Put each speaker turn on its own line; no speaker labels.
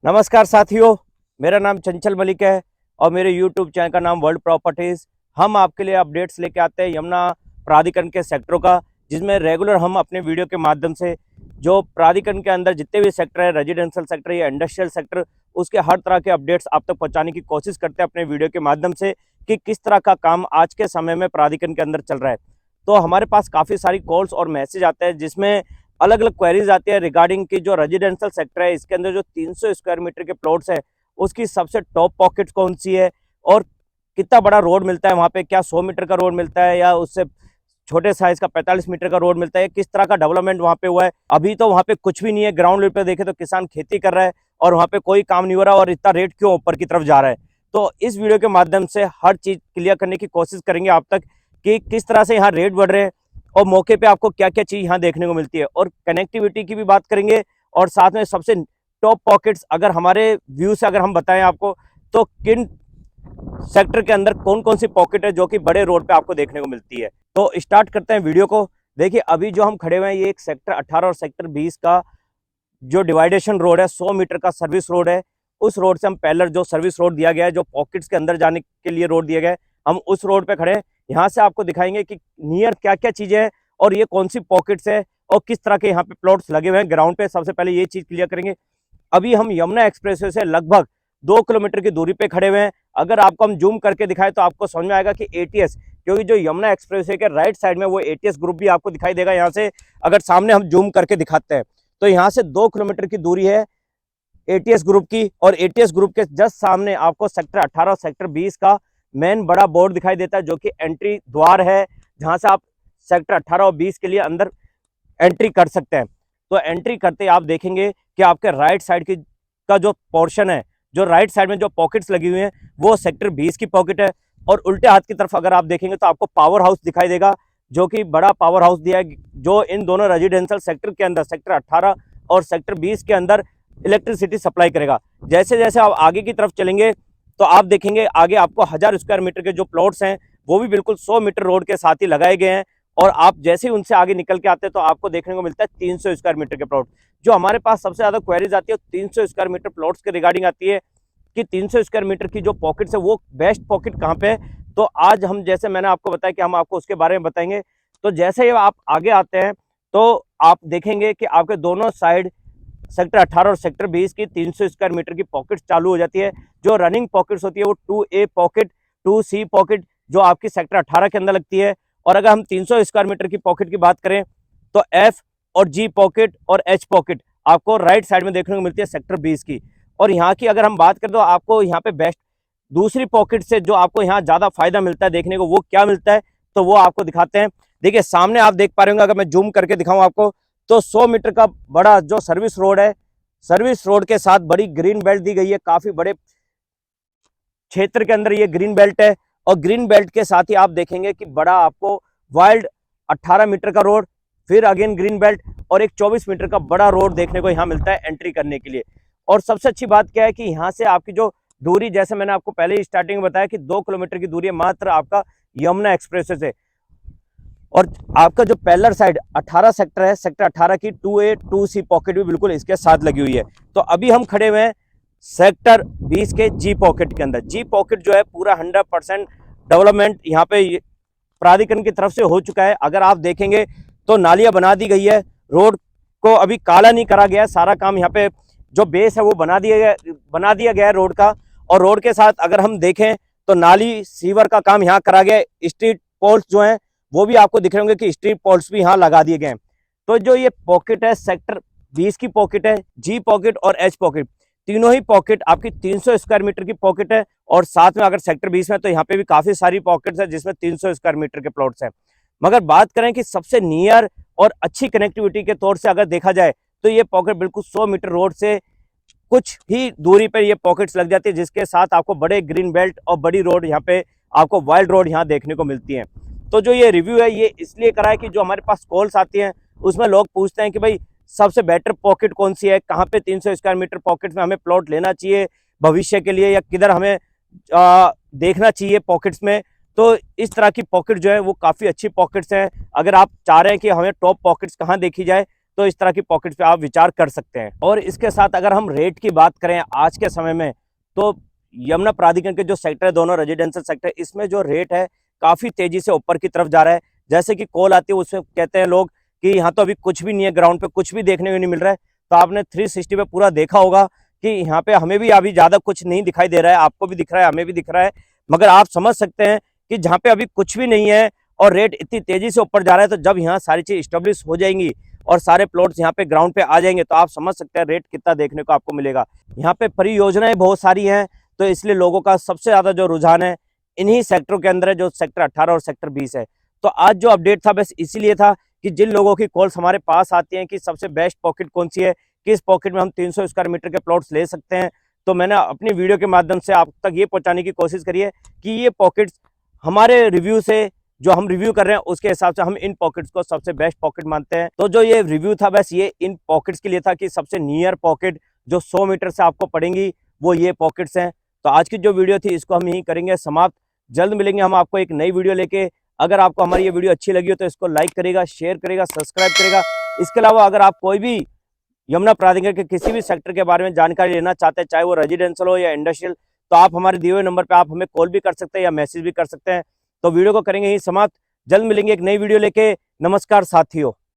नमस्कार साथियों, मेरा नाम चंचल मलिक है और मेरे YouTube चैनल का नाम वर्ल्ड प्रॉपर्टीज। हम आपके लिए अपडेट्स लेके आते हैं यमुना प्राधिकरण के सेक्टरों का, जिसमें रेगुलर हम अपने वीडियो के माध्यम से जो प्राधिकरण के अंदर जितने भी सेक्टर है, रेजिडेंशियल सेक्टर या इंडस्ट्रियल सेक्टर, उसके हर तरह के अपडेट्स आप तक पहुंचाने की कोशिश करते हैं अपने वीडियो के माध्यम से कि किस तरह का काम आज के समय में प्राधिकरण के अंदर चल रहा है। तो हमारे पास काफ़ी सारी कॉल्स और मैसेज आते हैं जिसमें अलग अलग क्वेरीज आती है रिगार्डिंग की जो रेजिडेंशियल सेक्टर है, इसके अंदर जो 300 स्क्वायर मीटर के प्लॉट्स है, उसकी सबसे टॉप पॉकेट कौन सी है और कितना बड़ा रोड मिलता है वहाँ पे, क्या 100 मीटर का रोड मिलता है या उससे छोटे साइज का 45 मीटर का रोड मिलता है, किस तरह का डेवलपमेंट वहाँ पे हुआ है। अभी तो वहाँ पे कुछ भी नहीं है, ग्राउंड लेवल पे देखे तो किसान खेती कर रहा है और वहाँ पे कोई काम नहीं हो रहा और इतना रेट क्यों ऊपर की तरफ जा रहा है। तो इस वीडियो के माध्यम से हर चीज क्लियर करने की कोशिश करेंगे आप तक कि किस तरह से यहाँ रेट बढ़ रहे हैं और मौके पे आपको क्या क्या चीज यहाँ देखने को मिलती है, और कनेक्टिविटी की भी बात करेंगे। और साथ में सबसे टॉप पॉकेट्स अगर हमारे व्यू से अगर हम बताएं आपको, तो किन सेक्टर के अंदर कौन कौन सी पॉकेट है जो कि बड़े रोड पे आपको देखने को मिलती है। तो स्टार्ट करते हैं वीडियो को। देखिए, अभी जो हम खड़े हुए हैं ये एक सेक्टर 18 और सेक्टर 20 का जो डिवाइडेशन रोड है, 100 मीटर का सर्विस रोड है। उस रोड से हम पैरेलल जो सर्विस रोड दिया गया है, जो पॉकेट्स के अंदर जाने के लिए रोड दिया गया है, हम उस रोड पे खड़े हैं। यहाँ से आपको दिखाएंगे कि नियर क्या क्या चीजें हैं और ये कौन सी पॉकेट्स है और किस तरह के यहाँ पे प्लॉट्स लगे हुए हैं ग्राउंड पे। सबसे पहले ये चीज क्लियर करेंगे। अभी हम यमुना एक्सप्रेसवे से लगभग 2 किलोमीटर की दूरी पे खड़े हुए हैं। अगर आपको हम जूम करके दिखाएं तो आपको समझ में आएगा कि एटीएस, क्योंकि जो यमुना एक्सप्रेसवे के राइट साइड में वो एटीएस ग्रुप भी आपको दिखाई देगा। यहाँ से अगर सामने हम जूम करके दिखाते हैं तो यहाँ से 2 किलोमीटर की दूरी है एटीएस ग्रुप की, और एटीएस ग्रुप के जस्ट सामने आपको सेक्टर 18 और सेक्टर 20 का मेन बड़ा बोर्ड दिखाई देता है, जो कि एंट्री द्वार है, जहां से आप सेक्टर 18 और 20 के लिए अंदर एंट्री कर सकते हैं। तो एंट्री करते आप देखेंगे कि आपके राइट साइड की का जो पोर्शन है, जो राइट साइड में जो पॉकेट्स लगी हुई हैं, वो सेक्टर 20 की पॉकेट है। और उल्टे हाथ की तरफ अगर आप देखेंगे तो आपको पावर हाउस दिखाई देगा, जो कि बड़ा पावर हाउस दिया है, जो इन दोनों रेजिडेंशियल सेक्टर के अंदर, सेक्टर 18 और सेक्टर 20 के अंदर इलेक्ट्रिसिटी सप्लाई करेगा। जैसे जैसे आप आगे की तरफ चलेंगे तो आप देखेंगे आगे आपको 1000 स्क्वायर मीटर के जो प्लॉट्स हैं वो भी बिल्कुल 100 मीटर रोड के साथ ही लगाए गए हैं। और आप जैसे ही उनसे आगे निकल के आते हैं तो आपको देखने को मिलता है 300 स्क्वायर मीटर के प्लॉट। जो हमारे पास सबसे ज्यादा क्वेरीज आती है 300 स्क्वायर मीटर प्लॉट्स के रिगार्डिंग आती है कि 300 स्क्वायर मीटर की जो पॉकेट्स है वो बेस्ट पॉकेट कहाँ पे है। तो आज हम, जैसे मैंने आपको बताया कि हम आपको उसके बारे में बताएंगे। तो जैसे ही आप आगे आते हैं तो आप देखेंगे कि आपके दोनों साइड सेक्टर 18 और सेक्टर 20 की 300 स्क्वायर मीटर की पॉकेट चालू हो जाती है। जो रनिंग पॉकेट्स होती है वो 2A पॉकेट, 2C पॉकेट जो आपकी सेक्टर 18 के अंदर लगती है। और अगर हम 300 स्क्वायर मीटर की पॉकेट की बात करें तो F और G पॉकेट और H पॉकेट आपको राइट साइड में देखने को मिलती है सेक्टर 20 की। और यहाँ की अगर हम बात करें तो आपको यहाँ पे बेस्ट दूसरी पॉकेट से जो आपको यहाँ ज्यादा फायदा मिलता है देखने को, वो क्या मिलता है तो वो आपको दिखाते हैं। देखिए, सामने आप देख पा रहे होंगे, अगर मैं जूम करके दिखाऊं आपको, तो 100 मीटर का बड़ा जो सर्विस रोड है, सर्विस रोड के साथ बड़ी ग्रीन बेल्ट दी गई है। काफी बड़े क्षेत्र के अंदर ये ग्रीन बेल्ट है। और ग्रीन बेल्ट के साथ ही आप देखेंगे कि बड़ा आपको वाइल्ड 18 मीटर का रोड, फिर अगेन ग्रीन बेल्ट और एक 24 मीटर का बड़ा रोड देखने को यहाँ मिलता है एंट्री करने के लिए। और सबसे अच्छी बात क्या है कि यहाँ से आपकी जो दूरी, जैसे मैंने आपको पहले ही स्टार्टिंग में बताया कि 2 किलोमीटर की दूरी है मात्र आपका यमुना एक्सप्रेसवे से। और आपका जो पैरेलल साइड 18 सेक्टर है, सेक्टर 18 की 2A 2C पॉकेट भी बिल्कुल इसके साथ लगी हुई है। तो अभी हम खड़े हुए हैं सेक्टर 20 के G पॉकेट के अंदर। G पॉकेट जो है पूरा 100% डेवलपमेंट यहाँ पे प्राधिकरण की तरफ से हो चुका है। अगर आप देखेंगे तो नालियां बना दी गई है, रोड को अभी काला नहीं करा गया है, सारा काम यहाँ पे जो बेस है वो बना दिया गया है रोड का। और रोड के साथ अगर हम देखें तो नाली सीवर का काम यहाँ करा गया है। स्ट्रीट पोल्स जो है वो भी आपको दिख रहे होंगे कि स्ट्रीट पोल्स भी यहाँ लगा दिए गए हैं। तो जो ये पॉकेट है सेक्टर 20 की पॉकेट है, G पॉकेट और H पॉकेट, तीनों ही पॉकेट आपकी 300 स्क्वायर मीटर की पॉकेट है। और साथ में अगर सेक्टर 20 में तो यहाँ पे भी काफी सारी पॉकेट्स है जिसमें 300 स्क्वायर मीटर के प्लॉट्स हैं। मगर बात करें कि सबसे नियर और अच्छी कनेक्टिविटी के तौर से अगर देखा जाए तो ये पॉकेट बिल्कुल 100 मीटर रोड से कुछ ही दूरी पर ये पॉकेट्स लग जाती है, जिसके साथ आपको बड़े ग्रीन बेल्ट और बड़ी रोड यहाँ पे आपको वाइल्ड रोड यहाँ देखने को मिलती है। तो जो ये रिव्यू है ये इसलिए करा है कि जो हमारे पास कॉल्स आती हैं उसमें लोग पूछते हैं कि भाई सबसे बेटर पॉकेट कौन सी है, कहाँ पे 300 स्क्वायर मीटर पॉकेट में हमें प्लॉट लेना चाहिए भविष्य के लिए, या किधर हमें देखना चाहिए पॉकेट्स में। तो इस तरह की पॉकेट जो है वो काफ़ी अच्छी पॉकेट्स हैं। अगर आप चाह रहे हैं कि हमें टॉप पॉकेट्स कहाँ देखी जाए तो इस तरह की पॉकेट्स पे आप विचार कर सकते हैं। और इसके साथ अगर हम रेट की बात करें आज के समय में, तो यमुना प्राधिकरण के जो सेक्टर है, दोनों रेजिडेंशियल सेक्टर, इसमें जो रेट है काफ़ी तेज़ी से ऊपर की तरफ जा रहा है। जैसे कि कॉल आती है उसमें कहते हैं लोग कि यहाँ तो अभी कुछ भी नहीं है, ग्राउंड पे कुछ भी देखने को नहीं मिल रहा है। तो आपने 360 पे पूरा देखा होगा कि यहाँ पे हमें भी अभी ज़्यादा कुछ नहीं दिखाई दे रहा है, आपको भी दिख रहा है, हमें भी दिख रहा है, मगर आप समझ सकते हैं कि जहाँ पे अभी कुछ भी नहीं है और रेट इतनी तेज़ी से ऊपर जा रहा है, तो जब यहाँ सारी चीज़ स्टेब्लिश हो जाएंगी और सारे प्लॉट्स यहाँ पे ग्राउंड पे आ जाएंगे, तो आप समझ सकते हैं रेट कितना देखने को आपको मिलेगा। यहाँ पे परियोजनाएं बहुत सारी हैं, तो इसलिए लोगों का सबसे ज़्यादा जो रुझान है इन्हीं सेक्टरों के अंदर है, जो सेक्टर 18 और सेक्टर 20 है। तो आज जो अपडेट था बस इसीलिए था कि जिन लोगों की कॉल्स हमारे पास आती हैं कि सबसे बेस्ट पॉकेट कौन सी है, किस पॉकेट में हम 300 स्क्वायर मीटर के प्लॉट्स ले सकते हैं, तो मैंने अपनी वीडियो के माध्यम से आप तक ये पहुंचाने की कोशिश करी है कि ये पॉकेट्स हमारे रिव्यू से, जो हम रिव्यू कर रहे हैं उसके हिसाब से हम इन पॉकेट्स को सबसे बेस्ट पॉकेट मानते हैं। तो जो ये रिव्यू था बस ये इन पॉकेट्स के लिए था कि सबसे नियर पॉकेट जो 100 मीटर से आपको पड़ेंगी वो ये पॉकेट्स हैं। तो आज की जो वीडियो थी इसको हम यहीं करेंगे समाप्त। जल्द मिलेंगे हम आपको एक नई वीडियो लेके। अगर आपको हमारी ये वीडियो अच्छी लगी हो तो इसको लाइक करेगा, शेयर करेगा, सब्सक्राइब करेगा। इसके अलावा अगर आप कोई भी यमुना प्राधिकरण के किसी भी सेक्टर के बारे में जानकारी लेना चाहते हैं, चाहे वो रेजिडेंशियल हो या इंडस्ट्रियल, तो आप हमारे दिए हुए नंबर पर आप हमें कॉल भी कर सकते हैं या मैसेज भी कर सकते हैं। तो वीडियो को करेंगे यहीं समाप्त। जल्द मिलेंगे एक नई वीडियो लेके। नमस्कार साथियों।